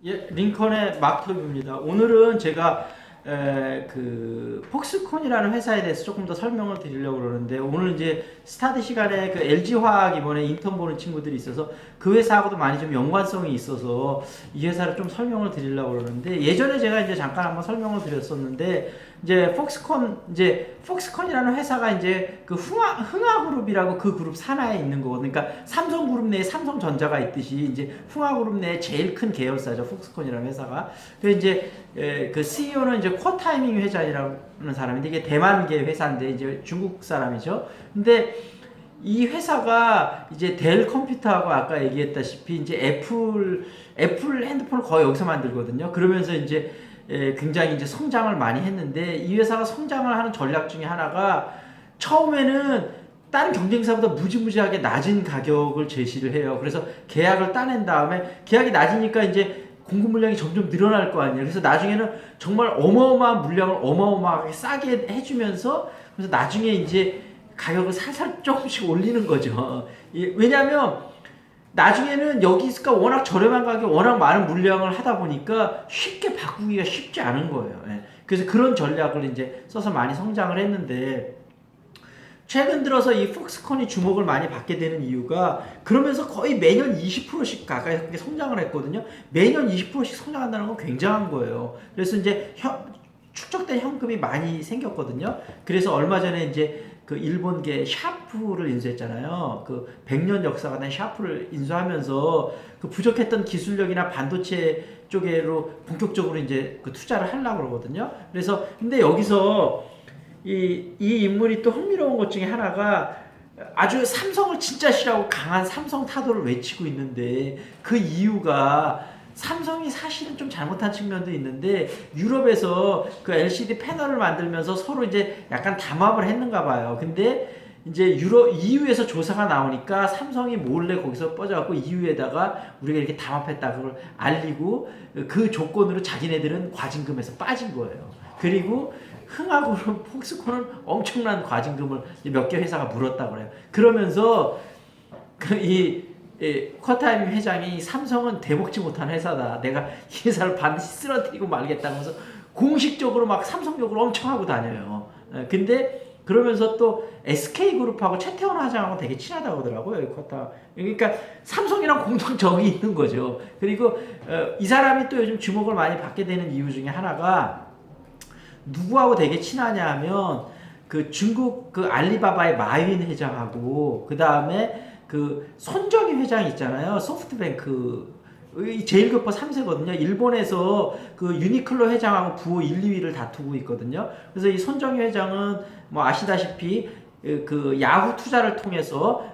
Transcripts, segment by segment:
예, 링컨의 마크입니다. 오늘은 제가 폭스콘이라는 회사에 대해서 조금 더 설명을 드리려고 그러는데, 오늘 이제 스타트 시간에 그 LG화학 이번에 인턴 보는 친구들이 있어서 그 회사하고도 많이 좀 연관성이 있어서 이 회사를 좀 설명을 드리려고 그러는데, 예전에 제가 이제 잠깐 한번 설명을 드렸었는데, 이제 폭스콘이라는 회사가 이제 그 흥하그룹이라고 그 그룹 산하에 있는 거거든요. 그러니까 삼성그룹 내에 삼성전자가 있듯이 이제 흥하그룹 내에 제일 큰 계열사죠, 폭스콘이라는 회사가. 그래서 이제 그 CEO는 이제 코타이밍 회장이라는 사람인데, 이게 대만계 회사인데 이제 중국 사람이죠. 근데 이 회사가 이제 델 컴퓨터하고 아까 얘기했다시피 이제 애플 핸드폰을 거의 여기서 만들거든요. 그러면서 이제 굉장히 이제 성장을 많이 했는데, 이 회사가 성장을 하는 전략 중에 하나가 처음에는 다른 경쟁사보다 무지무지하게 낮은 가격을 제시를 해요. 그래서 계약을 따낸 다음에 계약이 낮으니까 이제 공급 물량이 점점 늘어날 거 아니에요. 그래서 나중에는 정말 어마어마한 물량을 어마어마하게 싸게 해주면서, 그래서 나중에 이제 가격을 살살 조금씩 올리는 거죠. 왜냐하면 나중에는 여기가 워낙 저렴한 가격에 워낙 많은 물량을 하다 보니까 쉽게 바꾸기가 쉽지 않은 거예요. 그래서 그런 전략을 이제 써서 많이 성장을 했는데, 최근 들어서 이 폭스콘이 주목을 많이 받게 되는 이유가, 그러면서 거의 매년 20%씩 가까이 성장을 했거든요. 매년 20%씩 성장한다는 건 굉장한 거예요. 그래서 이제 축적된 현금이 많이 생겼거든요. 그래서 얼마 전에 이제 그 일본계 샤프를 인수했잖아요. 그 100년 역사가 된 샤프를 인수하면서 그 부족했던 기술력이나 반도체 쪽으로 본격적으로 이제 그 투자를 하려고 그러거든요. 그래서 근데 여기서 이 인물이 또 흥미로운 것 중에 하나가, 아주 삼성을 진짜 싫어하고 강한 삼성 타도를 외치고 있는데, 그 이유가 삼성이 사실은 좀 잘못한 측면도 있는데, 유럽에서 그 LCD 패널을 만들면서 서로 이제 약간 담합을 했는가 봐요. 근데 이제 EU에서 조사가 나오니까 삼성이 몰래 거기서 뻗어갖고 EU에다가 우리가 이렇게 담합했다 그걸 알리고, 그 조건으로 자기네들은 과징금에서 빠진 거예요. 그리고 흥하고는 폭스콘은 엄청난 과징금을 몇 개 회사가 물었다고 그래요. 그러면서 이 커타임 회장이 삼성은 대먹지 못한 회사다, 내가 이 회사를 반드시 쓰러뜨리고 말겠다면서 공식적으로 막 삼성욕을 엄청 하고 다녀요. 근데 그러면서 또 SK그룹하고 최태원 회장하고 되게 친하다고 하더라고요, 커타. 그러니까 삼성이랑 공통점이 있는 거죠. 그리고 이 사람이 또 요즘 주목을 많이 받게 되는 이유 중에 하나가, 누구하고 되게 친하냐 하면 그 중국 그 알리바바의 마윈 회장하고, 그 다음에 그 손정희 회장 있잖아요, 소프트뱅크 제일 급파 3세거든요. 일본에서 그 유니클로 회장하고 부호 1, 2위를 다투고 있거든요. 그래서 이 손정희 회장은 뭐 아시다시피 그 야후 투자를 통해서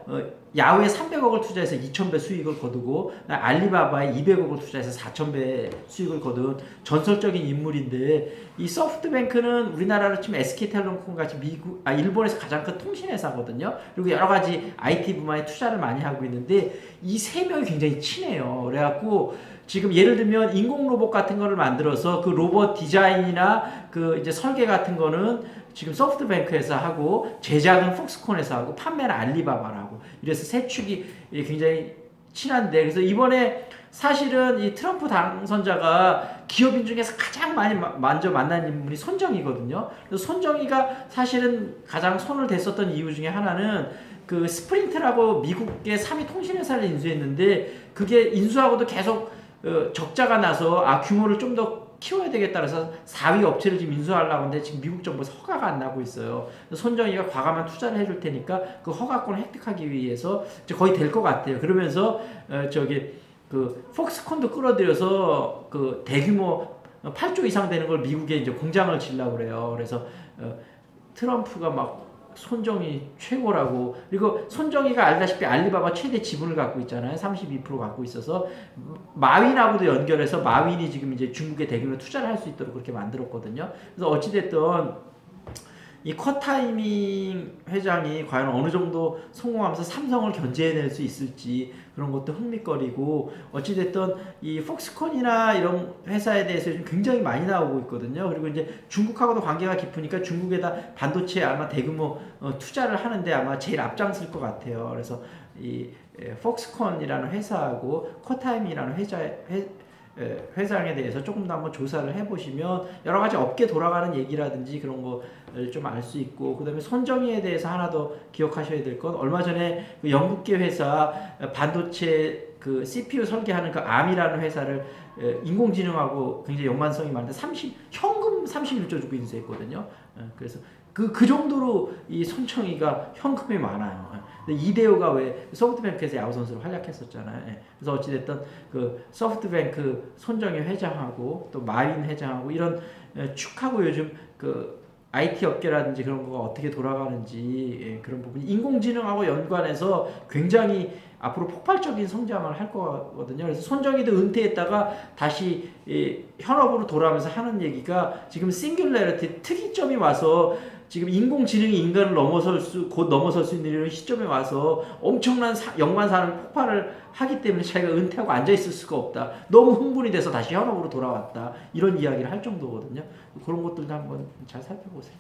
야후에 300억을 투자해서 2,000배 수익을 거두고, 알리바바에 200억을 투자해서 4,000배 수익을 거둔 전설적인 인물인데, 이 소프트뱅크는 우리나라로 치면 SK텔레콤 같이 일본에서 가장 큰 통신회사거든요. 그리고 여러 가지 IT 분야에 투자를 많이 하고 있는데, 이 세 명이 굉장히 친해요. 그래갖고 지금 예를 들면 인공 로봇 같은 거를 만들어서 그 로봇 디자인이나 그 이제 설계 같은 거는 지금 소프트뱅크에서 하고, 제작은 폭스콘에서 하고, 판매는 알리바바라고, 이래서 세 축이 굉장히 친한데, 그래서 이번에 사실은 이 트럼프 당선자가 기업인 중에서 가장 많이 먼저 만난 인물이 손정희거든요. 그래서 손정희가 사실은 가장 손을 댔었던 이유 중에 하나는, 그 스프린트라고 미국의 3위 통신회사를 인수했는데, 그게 인수하고도 계속 적자가 나서 규모를 좀 더 키워야 되겠다 그래서 4위 업체를 지금 인수하려고 하는데, 지금 미국 정부에서 허가가 안 나고 있어요. 손정희가 과감한 투자를 해줄 테니까 그 허가권을 획득하기 위해서 이제 거의 될 것 같아요. 그러면서 그 폭스콘도 끌어들여서 그 대규모 8조 이상 되는 걸 미국에 이제 공장을 지으려고 그래요. 그래서 트럼프가 막 손정희 최고라고, 그리고 손정희가 알다시피 알리바바 최대 지분을 갖고 있잖아요. 32% 갖고 있어서 마윈하고도 연결해서 마윈이 지금 이제 중국에 대규모 투자를 할 수 있도록 그렇게 만들었거든요. 그래서 어찌됐든 이 컷타이밍 회장이 과연 어느 정도 성공하면서 삼성을 견제해낼 수 있을지, 그런 것도 흥미거리고, 어찌됐든 이 폭스콘이나 이런 회사에 대해서 요즘 굉장히 많이 나오고 있거든요. 그리고 이제 중국하고도 관계가 깊으니까 중국에다 반도체에 아마 대규모 투자를 하는데 아마 제일 앞장설 것 같아요. 그래서 이 폭스콘이라는 회사하고 컷타임이라는 회장에 대해서 조금 더 한번 조사를 해보시면 여러 가지 업계 돌아가는 얘기라든지 그런 거를 좀 알 수 있고, 그다음에 손정희에 대해서 하나 더 기억하셔야 될 건, 얼마 전에 그 영국계 회사 반도체 그 CPU 설계하는 그 암이라는 회사를 인공지능하고 굉장히 연관성이 많은데 현금 31조 주고 인수했거든요. 그래서 그 정도로 이 손정희가 현금이 많아요. 근데 이대호가 왜 소프트뱅크에서 야구 선수로 활약했었잖아요. 그래서 어찌됐든 그 소프트뱅크 손정희 회장하고 또 마린 회장하고 이런 축하고 요즘 그 IT 업계라든지 그런 거가 어떻게 돌아가는지 그런 부분이 인공지능하고 연관해서 굉장히 앞으로 폭발적인 성장을 할 거거든요. 그래서 손정희도 은퇴했다가 다시 현업으로 돌아오면서 하는 얘기가 지금 싱귤레리티 특이점이 와서 지금 인공지능이 인간을 곧 넘어설 수 있는 이런 시점에 와서 엄청난 연관 산업 폭발을 하기 때문에 자기가 은퇴하고 앉아 있을 수가 없다. 너무 흥분이 돼서 다시 현업으로 돌아왔다. 이런 이야기를 할 정도거든요. 그런 것들도 한번 잘 살펴보세요.